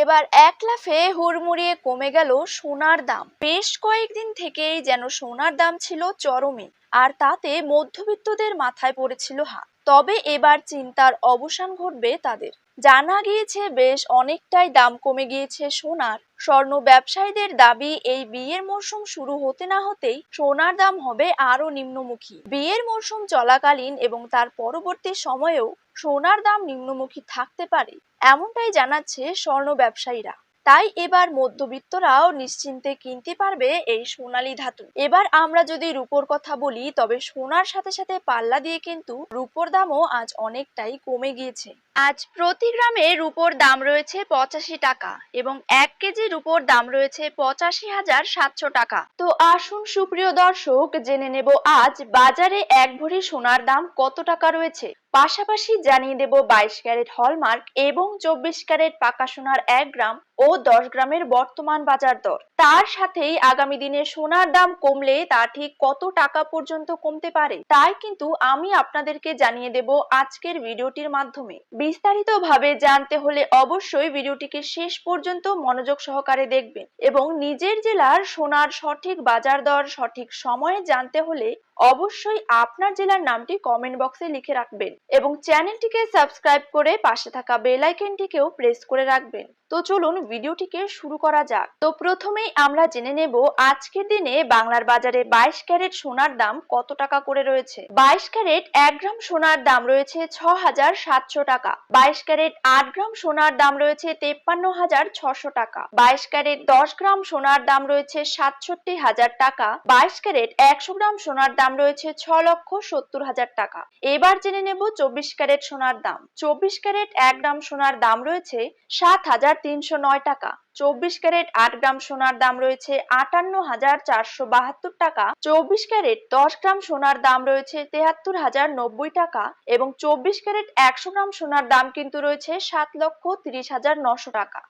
এবার এক লাফে হুড়মুড়িয়ে কমে গেল সোনার দাম। বেশ কয়েকদিন থেকেই যেন সোনার দাম ছিল চরমে, আর তাতে মধ্যবিত্তদের মাথায় পড়েছিল হাত। তবে এবার চিন্তার অবসান ঘটবে তাদের। জানা গিয়েছে বেশ অনেকটাই দাম কমে গিয়েছে সোনার। স্বর্ণ ব্যবসায়ীদের দাবি, এই বিয়ের মরশুম শুরু হতে না হতেই সোনার দাম হবে আরো নিম্নমুখী। বিয়ের মরশুম চলাকালীন এবং তার পরবর্তী সময়েও সোনার দাম নিম্নমুখী থাকতে পারে, এমনটাই জানাচ্ছে স্বর্ণ ব্যবসায়ীরা। তাই এবার মধ্যবিত্তরাও নিশ্চিন্তে কিনতে পারবে এই সোনালী ধাতু। এবার আমরা যদি রূপোর কথা বলি, তবে সোনার সাথে সাথে পাল্লা দিয়ে কিন্তু রূপোর দামও আজ অনেকটাই কমে গিয়েছে। আজ প্রতি গ্রামে রূপোর দাম রয়েছে 85 টাকা এবং 1 কেজি রূপোর দাম রয়েছে 85,700 টাকা। তো আসুন সুপ্রিয় দর্শক, জেনে নেব আজ বাজারে 1 ভরি সোনার দাম কত টাকা রয়েছে। পাশাপাশি জানিয়ে দেব 22 ক্যারেট হলমার্ক এবং 24 ক্যারেট পাকা সোনার 1 গ্রাম ও 10 গ্রামের বর্তমান বাজার দর। তার সাথেই আগামী দিনে সোনার দাম কমলে তা ঠিক কত টাকা পর্যন্ত কমতে পারে, তাই কিন্তু আমি আপনাদেরকে জানিয়ে দেব আজকের ভিডিওটির মাধ্যমে। বিস্তারিতভাবে জানতে হলে অবশ্যই ভিডিওটিকে শেষ পর্যন্ত মনোযোগ সহকারে দেখবেন এবং নিজের জেলার সোনার সঠিক বাজার দর সঠিক সময়ে জানতে হলে অবশ্যই আপনার জেলার নামটি কমেন্ট বক্সে লিখে রাখবেন এবং চ্যানেলটিকে সাবস্ক্রাইব করে পাশে থাকা বেল আইকনটিকেও প্রেস করে রাখবেন। তো চলুন ভিডিওটিকে শুরু করা যাক। তো প্রথমেই আমরা জেনে নেব আজকের দিনে বাংলার বাজারে 22 ক্যারেট সোনার দাম কত টাকা করে রয়েছে। 22 ক্যারেট 1 গ্রাম সোনার দাম রয়েছে 6,700 টাকা। 22 ক্যারেট 8 গ্রাম সোনার দাম রয়েছে 53,600 টাকা। 22 ক্যারেট 10 গ্রাম সোনার দাম রয়েছে 67,000 টাকা। 22 ক্যারেট 100 গ্রাম সোনার দাম রয়েছে 6,70,000 টাকা। এবার জেনে নেব 24 ক্যারেট সোনার দাম। 24 ক্যারেট 1 গ্রাম সোনার দাম রয়েছে 7,309 টাকা। 24 ক্যারেট 8 গ্রাম সোনার দাম রয়েছে 58,472 টাকা। 24 ক্যারেট 10 গ্রাম সোনার দাম রয়েছে 73,090 টাকা এবং 24 ক্যারেট 100 গ্রাম সোনার দাম কিন্তু রয়েছে 7,30,900 টাকা।